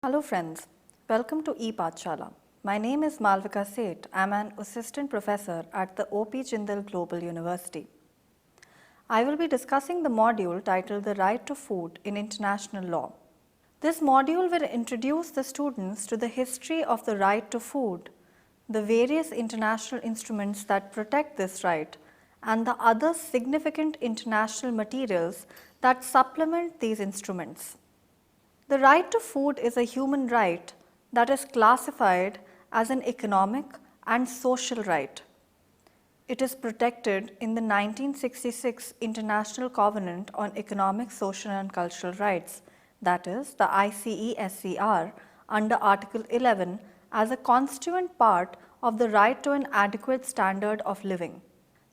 Hello friends, welcome to ePathshala. My name is Malvika Seth. I am an assistant professor at the O.P. Jindal Global University. I will be discussing the module titled The Right to Food in International Law. This module will introduce the students to the history of the right to food, the various international instruments that protect this right, and the other significant international materials that supplement these instruments. The right to food is a human right that is classified as an economic and social right. It is protected in the 1966 International Covenant on Economic, Social and Cultural Rights, that is, the ICESCR, under Article 11 as a constituent part of the right to an adequate standard of living.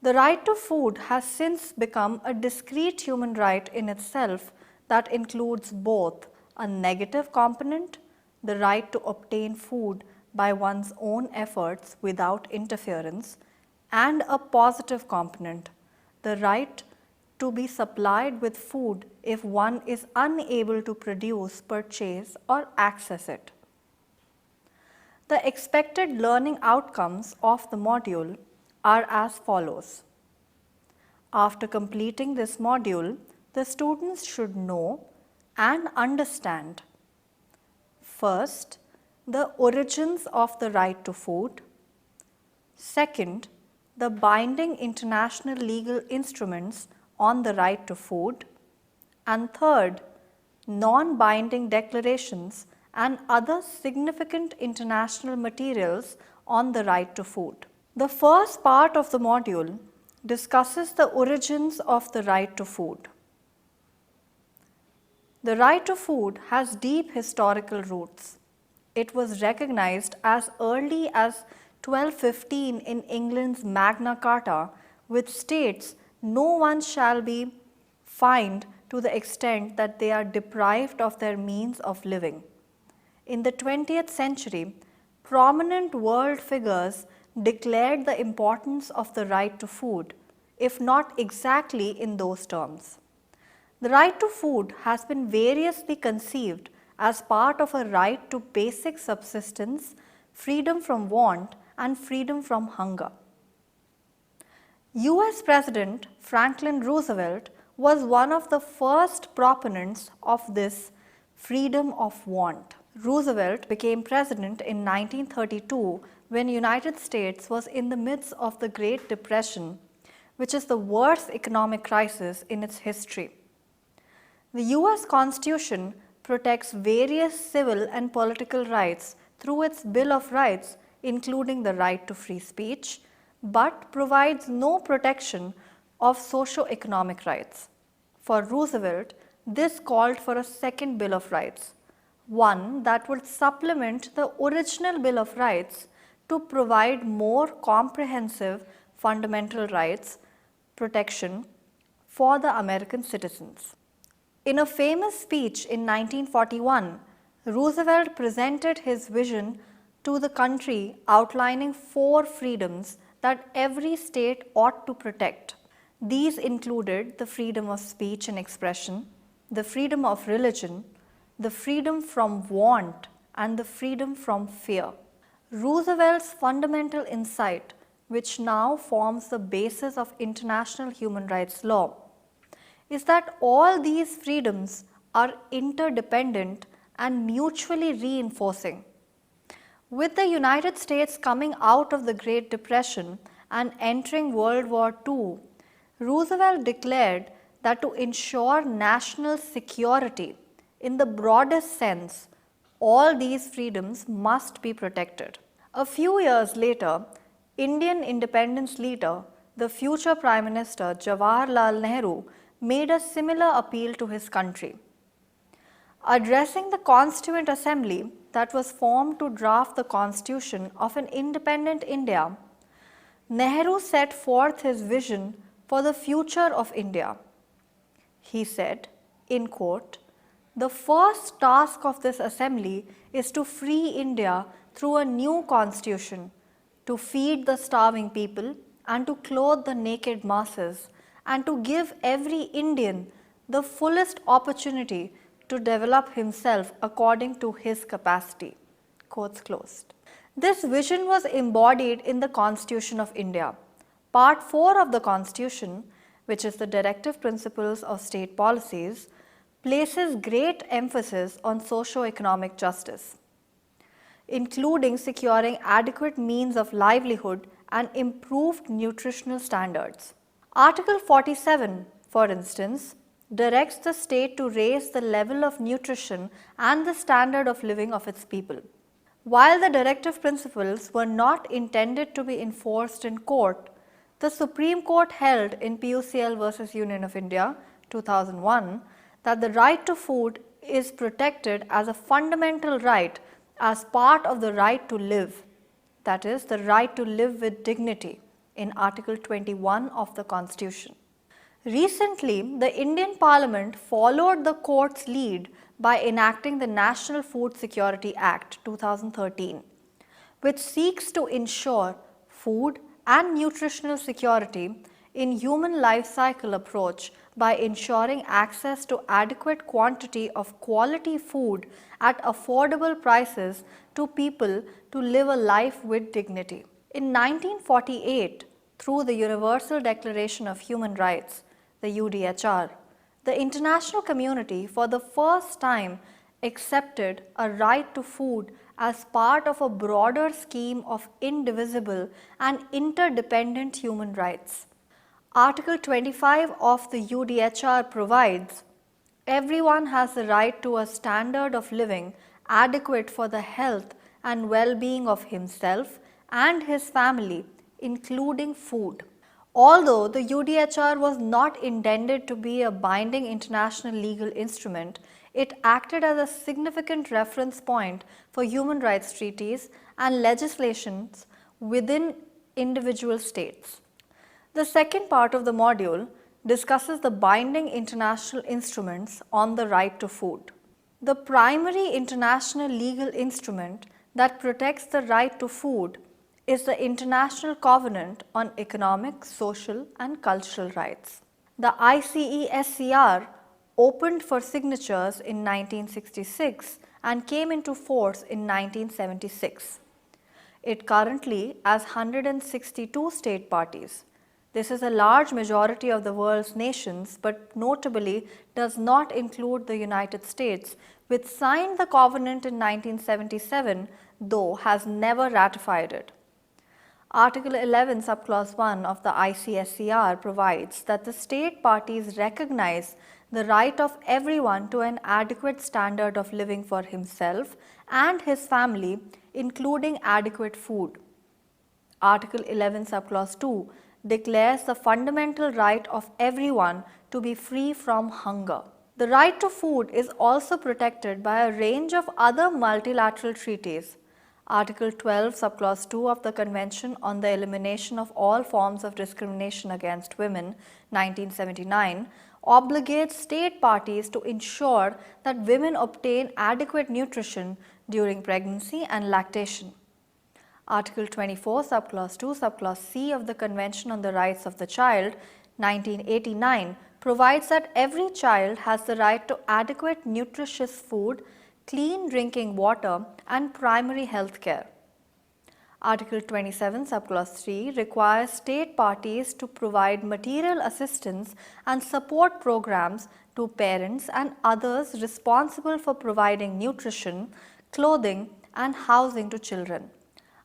The right to food has since become a discrete human right in itself that includes both a negative component, the right to obtain food by one's own efforts without interference, and a positive component, the right to be supplied with food if one is unable to produce, purchase, or access it. The expected learning outcomes of the module are as follows. After completing this module, the students should know and understand: first, the origins of the right to food; second, the binding international legal instruments on the right to food; and third, non-binding declarations and other significant international materials on the right to food. The first part of the module discusses the origins of the right to food. The right to food has deep historical roots. It was recognized as early as 1215 in England's Magna Carta, which states no one shall be fined to the extent that they are deprived of their means of living. In the 20th century, prominent world figures declared the importance of the right to food, if not exactly in those terms. The right to food has been variously conceived as part of a right to basic subsistence, freedom from want, and freedom from hunger. US President Franklin Roosevelt was one of the first proponents of this freedom of want. Roosevelt became president in 1932 when the United States was in the midst of the Great Depression, which is the worst economic crisis in its history. The US Constitution protects various civil and political rights through its Bill of Rights, including the right to free speech, but provides no protection of socio-economic rights. For Roosevelt, this called for a second Bill of Rights, one that would supplement the original Bill of Rights to provide more comprehensive fundamental rights protection for the American citizens. In a famous speech in 1941, Roosevelt presented his vision to the country outlining 4 freedoms that every state ought to protect. These included the freedom of speech and expression, the freedom of religion, the freedom from want, and the freedom from fear. Roosevelt's fundamental insight, which now forms the basis of international human rights law, is that all these freedoms are interdependent and mutually reinforcing. With the United States coming out of the Great Depression and entering World War II, Roosevelt declared that to ensure national security in the broadest sense, all these freedoms must be protected. A few years later, Indian independence leader, the future Prime Minister Jawaharlal Nehru, made a similar appeal to his country. Addressing the Constituent Assembly that was formed to draft the constitution of an independent India, Nehru set forth his vision for the future of India. He said, in quote, "The first task of this assembly is to free India through a new constitution, to feed the starving people and to clothe the naked masses, and to give every Indian the fullest opportunity to develop himself according to his capacity." Quotes closed. This vision was embodied in the Constitution of India. Part 4 of the Constitution, which is the Directive Principles of State Policies, places great emphasis on socio-economic justice, including securing adequate means of livelihood and improved nutritional standards. Article 47, for instance, directs the state to raise the level of nutrition and the standard of living of its people. While the directive principles were not intended to be enforced in court, the Supreme Court held in PUCL versus Union of India 2001 that the right to food is protected as a fundamental right as part of the right to live, that is, the right to live with dignity in Article 21 of the Constitution. Recently, the Indian Parliament followed the court's lead by enacting the National Food Security Act 2013, which seeks to ensure food and nutritional security in human life cycle approach by ensuring access to adequate quantity of quality food at affordable prices to people to live a life with dignity. In 1948, through the Universal Declaration of Human Rights, the UDHR, the international community for the first time accepted a right to food as part of a broader scheme of indivisible and interdependent human rights. Article 25 of the UDHR provides, "Everyone has the right to a standard of living adequate for the health and well-being of himself and his family, including food." Although the UDHR was not intended to be a binding international legal instrument, it acted as a significant reference point for human rights treaties and legislations within individual states. The second part of the module discusses the binding international instruments on the right to food. The primary international legal instrument that protects the right to food is the International Covenant on Economic, Social and Cultural Rights. The ICESCR opened for signatures in 1966 and came into force in 1976. It currently has 162 state parties. This is a large majority of the world's nations, but notably does not include the United States, which signed the covenant in 1977, though has never ratified it. Article 11, subclause 1 of the ICSCR provides that the state parties recognize the right of everyone to an adequate standard of living for himself and his family, including adequate food. Article 11, subclause 2 declares the fundamental right of everyone to be free from hunger. The right to food is also protected by a range of other multilateral treaties. Article 12, subclause 2 of the Convention on the Elimination of All Forms of Discrimination Against Women, 1979, obligates state parties to ensure that women obtain adequate nutrition during pregnancy and lactation. Article 24, subclause 2, subclause C of the Convention on the Rights of the Child, 1989, provides that every child has the right to adequate nutritious food, clean drinking water and primary health care. Article 27, subclause 3 requires state parties to provide material assistance and support programs to parents and others responsible for providing nutrition, clothing and housing to children.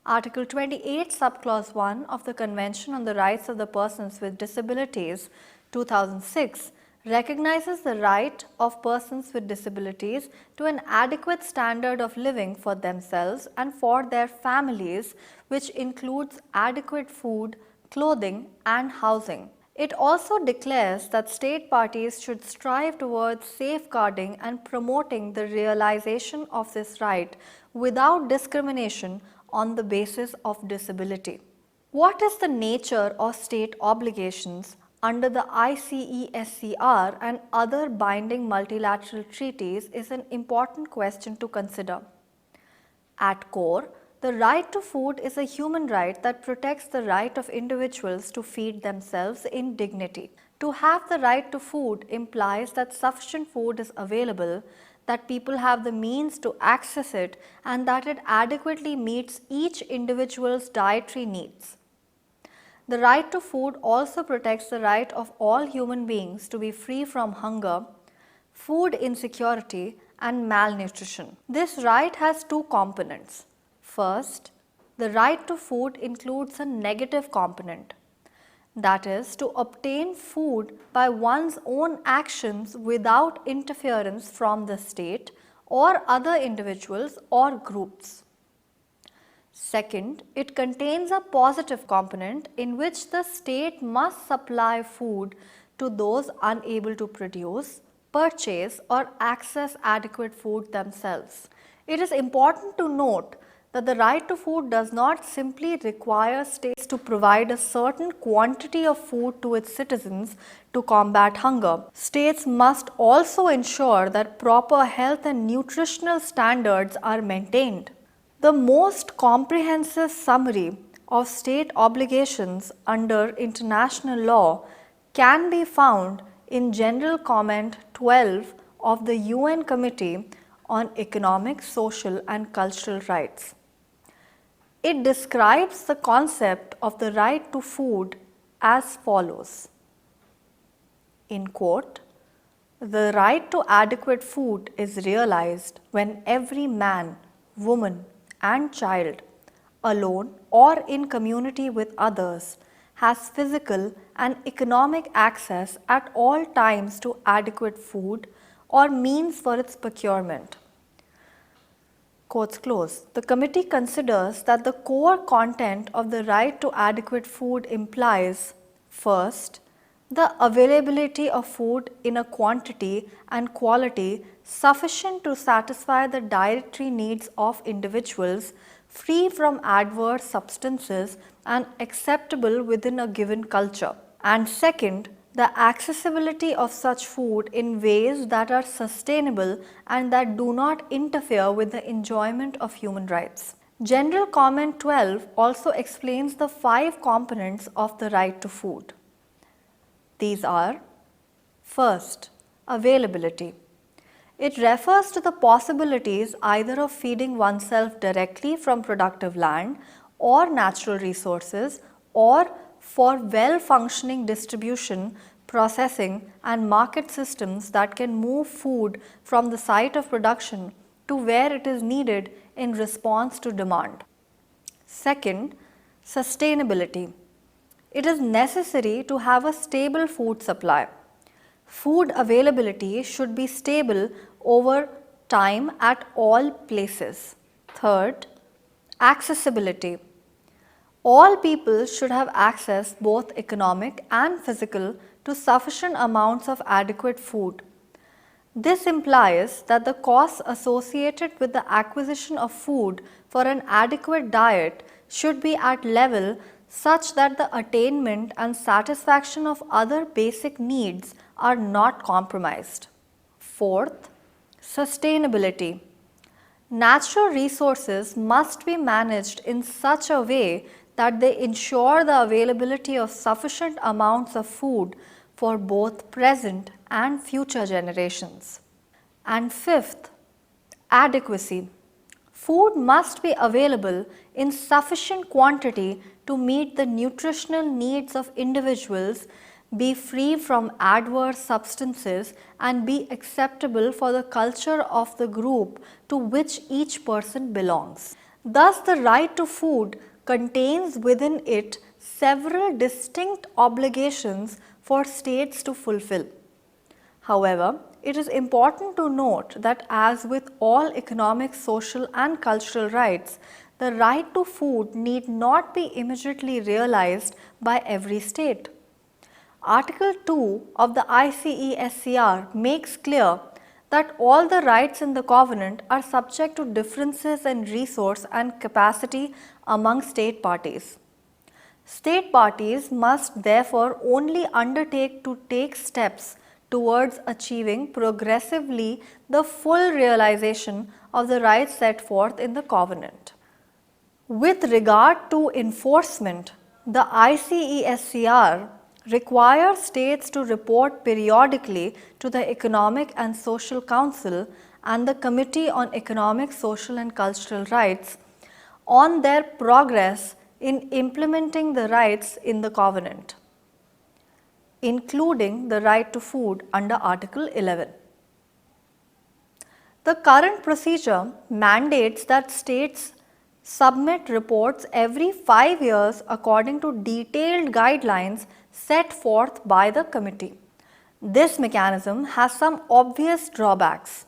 Article 28, subclause 1 of the Convention on the Rights of the Persons with Disabilities, 2006, recognizes the right of persons with disabilities to an adequate standard of living for themselves and for their families, which includes adequate food, clothing and housing. It also declares that state parties should strive towards safeguarding and promoting the realization of this right without discrimination on the basis of disability. What is the nature of state obligations under the ICESCR and other binding multilateral treaties is an important question to consider. At core, the right to food is a human right that protects the right of individuals to feed themselves in dignity. To have the right to food implies that sufficient food is available, that people have the means to access it, and that it adequately meets each individual's dietary needs. The right to food also protects the right of all human beings to be free from hunger, food insecurity, and malnutrition. This right has two components. First, the right to food includes a negative component, that is, to obtain food by one's own actions without interference from the state or other individuals or groups. Second, it contains a positive component in which the state must supply food to those unable to produce, purchase, or access adequate food themselves. It is important to note that the right to food does not simply require states to provide a certain quantity of food to its citizens to combat hunger. States must also ensure that proper health and nutritional standards are maintained. The most comprehensive summary of state obligations under international law can be found in General Comment 12 of the UN Committee on Economic, Social and Cultural Rights. It describes the concept of the right to food as follows. In quote, "The right to adequate food is realized when every man, woman, and child, alone or in community with others, has physical and economic access at all times to adequate food or means for its procurement." Quotes close. The committee considers that the core content of the right to adequate food implies, first, the availability of food in a quantity and quality sufficient to satisfy the dietary needs of individuals, free from adverse substances and acceptable within a given culture. And second, the accessibility of such food in ways that are sustainable and that do not interfere with the enjoyment of human rights. General Comment 12 also explains the 5 components of the right to food. These are: first, availability. It refers to the possibilities either of feeding oneself directly from productive land or natural resources, or for well-functioning distribution, processing and market systems that can move food from the site of production to where it is needed in response to demand. Second, sustainability. It is necessary to have a stable food supply. Food availability should be stable over time at all places. Third, accessibility. All people should have access, both economic and physical, to sufficient amounts of adequate food. This implies that the costs associated with the acquisition of food for an adequate diet should be at level such that the attainment and satisfaction of other basic needs are not compromised. Fourth, sustainability. Natural resources must be managed in such a way that they ensure the availability of sufficient amounts of food for both present and future generations. And fifth, adequacy. Food must be available in sufficient quantity to meet the nutritional needs of individuals, be free from adverse substances, and be acceptable for the culture of the group to which each person belongs. Thus, the right to food contains within it several distinct obligations for states to fulfill. However, it is important to note that, as with all economic, social and cultural rights, the right to food need not be immediately realized by every state. Article 2 of the ICESCR makes clear that all the rights in the covenant are subject to differences in resource and capacity among state parties. State parties must therefore only undertake to take steps towards achieving progressively the full realization of the rights set forth in the covenant. With regard to enforcement, the ICESCR require states to report periodically to the Economic and Social Council and the Committee on Economic, Social and Cultural Rights on their progress in implementing the rights in the Covenant, including the right to food under Article 11. The current procedure mandates that states submit reports every 5 years according to detailed guidelines set forth by the committee. This mechanism has some obvious drawbacks.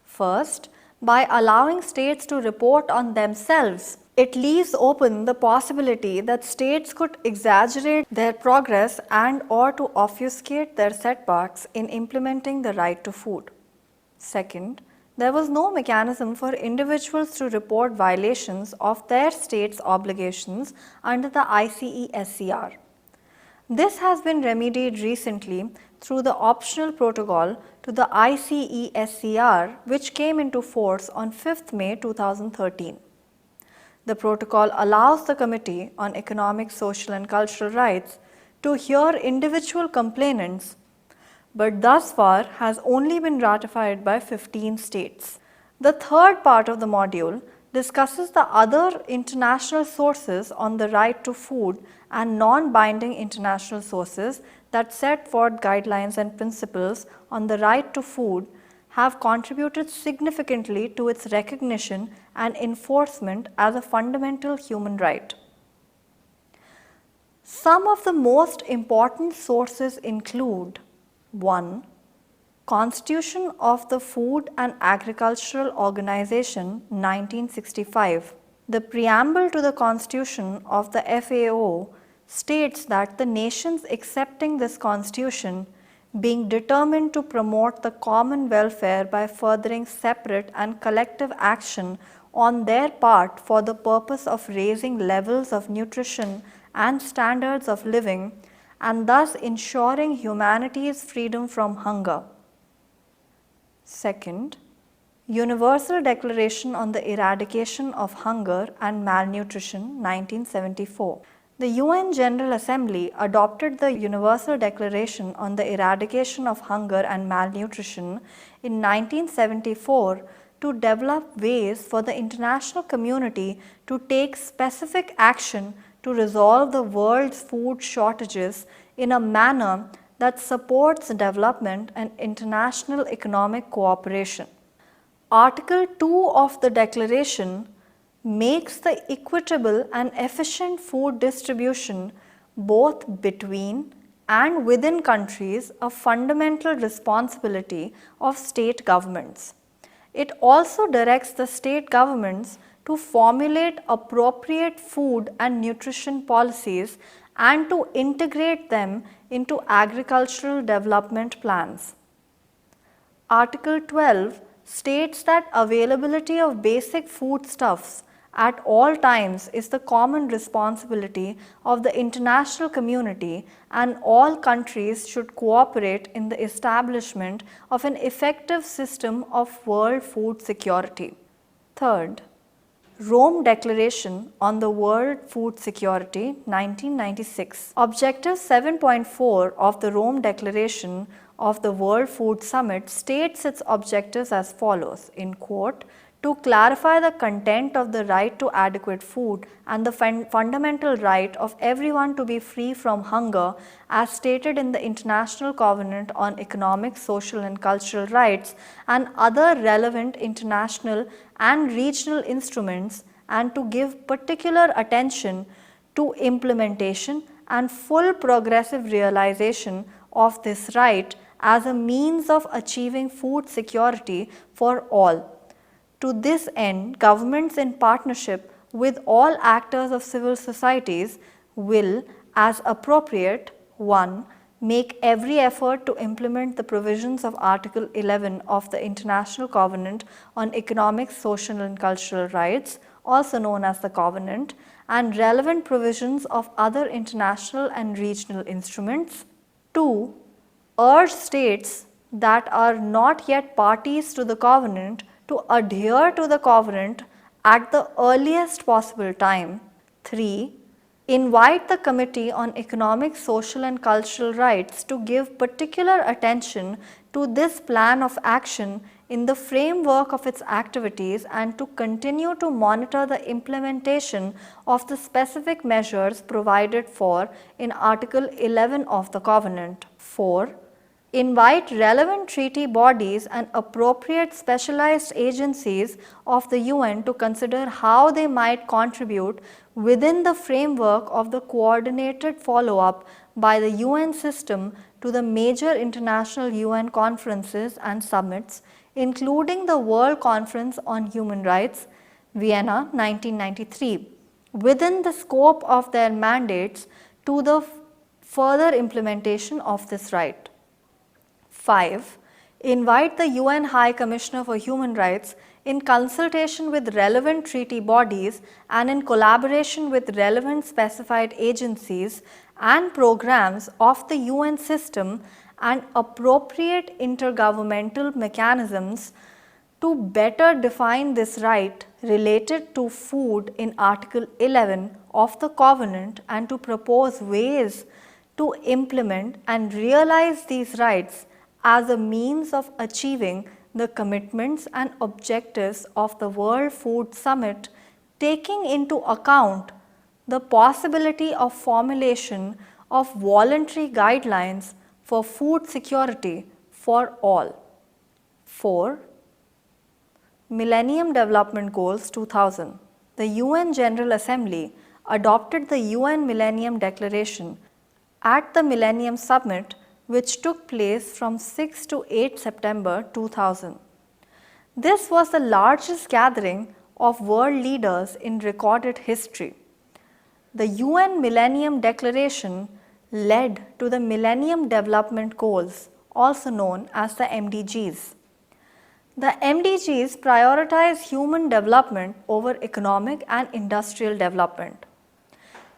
First, by allowing states to report on themselves, it leaves open the possibility that states could exaggerate their progress and or to obfuscate their setbacks in implementing the right to food. Second, there was no mechanism for individuals to report violations of their state's obligations under the ICE-SCR. This has been remedied recently through the optional protocol to the ICE-SCR, which came into force on 5th May 2013. The protocol allows the Committee on Economic, Social and Cultural Rights to hear individual complainants, but thus far has only been ratified by 15 states. The third part of the module discusses the other international sources on the right to food and non-binding international sources that set forth guidelines and principles on the right to food have contributed significantly to its recognition and enforcement as a fundamental human right. Some of the most important sources include: 1. Constitution of the Food and Agricultural Organization 1965. The preamble to the Constitution of the FAO states that the nations accepting this Constitution being determined to promote the common welfare by furthering separate and collective action on their part for the purpose of raising levels of nutrition and standards of living and thus ensuring humanity's freedom from hunger. Second, Universal Declaration on the Eradication of Hunger and Malnutrition 1974. The UN General Assembly adopted the Universal Declaration on the Eradication of Hunger and Malnutrition in 1974 to develop ways for the international community to take specific action to resolve the world's food shortages in a manner that supports development and international economic cooperation. Article 2 of the Declaration makes the equitable and efficient food distribution both between and within countries a fundamental responsibility of state governments. It also directs the state governments to formulate appropriate food and nutrition policies and to integrate them into agricultural development plans. Article 12 states that availability of basic foodstuffs at all times is the common responsibility of the international community, and all countries should cooperate in the establishment of an effective system of world food security. Third, Rome Declaration on the World Food Security 1996. Objective 7.4 of the Rome Declaration of the World Food Summit states its objectives as follows, in quote, to clarify the content of the right to adequate food and the fundamental right of everyone to be free from hunger as stated in the International Covenant on Economic, Social and Cultural Rights and other relevant international and regional instruments, and to give particular attention to implementation and full progressive realization of this right as a means of achieving food security for all. To this end, governments in partnership with all actors of civil societies will, as appropriate, 1. Make every effort to implement the provisions of Article 11 of the International Covenant on Economic, Social and Cultural Rights, also known as the Covenant, and relevant provisions of other international and regional instruments. 2. Urge states that are not yet parties to the Covenant to adhere to the Covenant at the earliest possible time. 3. invite the Committee on Economic, Social and Cultural Rights to give particular attention to this plan of action in the framework of its activities and to continue to monitor the implementation of the specific measures provided for in Article 11 of the Covenant. 4. Invite relevant treaty bodies and appropriate specialized agencies of the UN to consider how they might contribute within the framework of the coordinated follow-up by the UN system to the major international UN conferences and summits, including the World Conference on Human Rights, Vienna 1993, within the scope of their mandates to the further implementation of this right. 5. Invite the UN High Commissioner for Human Rights in consultation with relevant treaty bodies and in collaboration with relevant specified agencies and programs of the UN system and appropriate intergovernmental mechanisms to better define this right related to food in Article 11 of the Covenant and to propose ways to implement and realize these rights as a means of achieving the commitments and objectives of the World Food Summit, taking into account the possibility of formulation of voluntary guidelines for food security for all. 4. Millennium Development Goals 2000. The UN General Assembly adopted the UN Millennium Declaration at the Millennium Summit, which took place from 6 to 8 September 2000. This was the largest gathering of world leaders in recorded history. The UN Millennium Declaration led to the Millennium Development Goals, also known as the MDGs. The MDGs prioritize human development over economic and industrial development.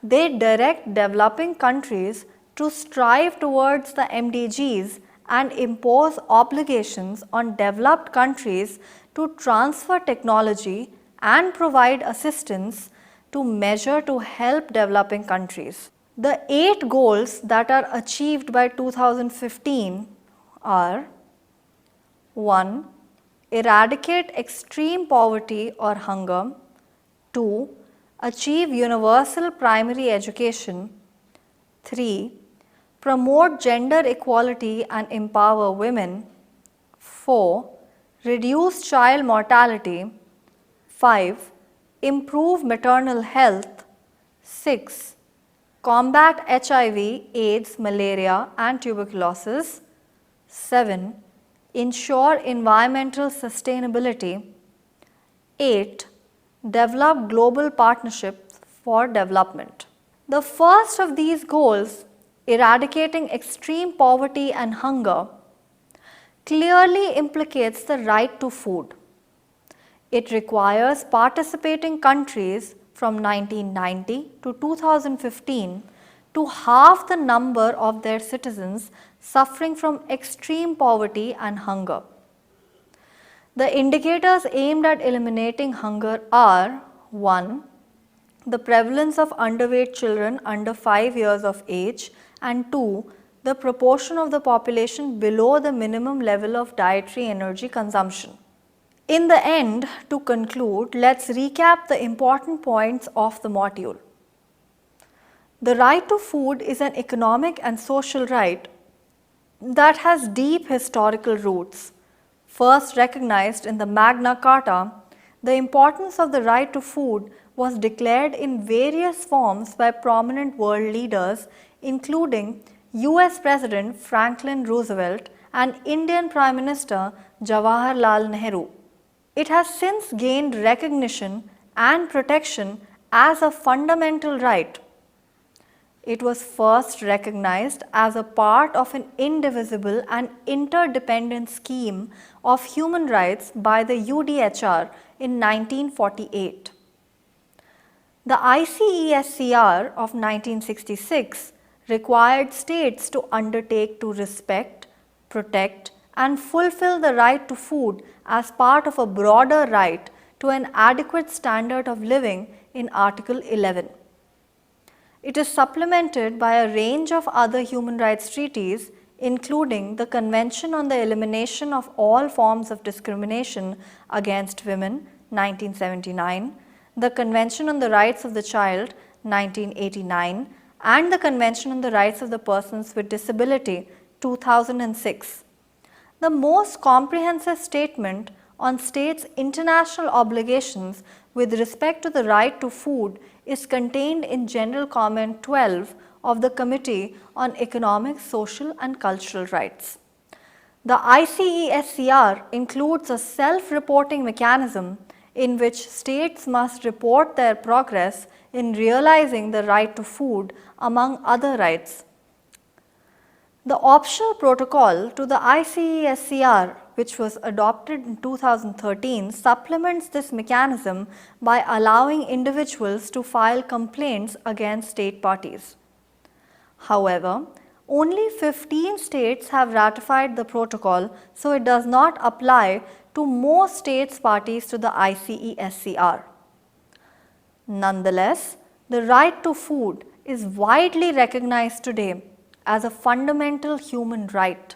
They direct developing countries to strive towards the MDGs and impose obligations on developed countries to transfer technology and provide assistance to measure to help developing countries. The 8 goals that are achieved by 2015 are: 1. Eradicate extreme poverty or hunger. 2. Achieve universal primary education. 3. Promote gender equality and empower women. 4. Reduce child mortality. 5. Improve maternal health. 6. Combat HIV, AIDS, malaria and tuberculosis. 7. Ensure environmental sustainability. 8. Develop global partnerships for development. The first of these goals, eradicating extreme poverty and hunger, clearly implicates the right to food. It requires participating countries from 1990 to 2015 to halve the number of their citizens suffering from extreme poverty and hunger. The indicators aimed at eliminating hunger are: 1. The prevalence of underweight children under 5 years of age, and 2. The proportion of the population below the minimum level of dietary energy consumption. In the end, to conclude, let's recap the important points of the module. The right to food is an economic and social right that has deep historical roots. First recognized in the Magna Carta, the importance of the right to food was declared in various forms by prominent world leaders, including US President Franklin Roosevelt and Indian Prime Minister Jawaharlal Nehru. It has since gained recognition and protection as a fundamental right. It was first recognized as a part of an indivisible and interdependent scheme of human rights by the UDHR in 1948. The ICESCR of 1966 required states to undertake to respect, protect, and fulfill the right to food as part of a broader right to an adequate standard of living in Article 11. It is supplemented by a range of other human rights treaties, including the Convention on the Elimination of All Forms of Discrimination Against Women, 1979, the Convention on the Rights of the Child, 1989, and the Convention on the Rights of the Persons with Disability, 2006. The most comprehensive statement on states' international obligations with respect to the right to food is contained in General Comment 12 of the Committee on Economic, Social and Cultural Rights. The ICESCR includes a self-reporting mechanism in which states must report their progress in realizing the right to food, among other rights. The optional protocol to the ICESCR, which was adopted in 2013, supplements this mechanism by allowing individuals to file complaints against state parties. However, only 15 states have ratified the protocol, so it does not apply to most states parties to the ICESCR. Nonetheless, the right to food is widely recognized today as a fundamental human right.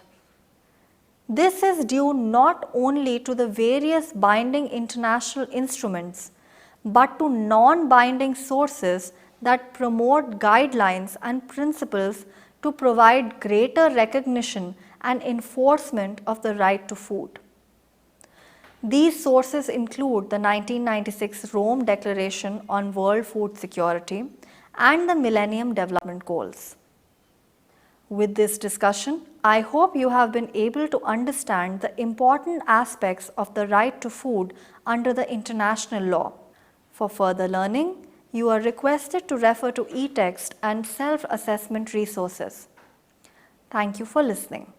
This is due not only to the various binding international instruments, but to non-binding sources that promote guidelines and principles to provide greater recognition and enforcement of the right to food. These sources include the 1996 Rome Declaration on World Food Security and the Millennium Development Goals. With this discussion, I hope you have been able to understand the important aspects of the right to food under the international law. For further learning, you are requested to refer to e-text and self-assessment resources. Thank you for listening.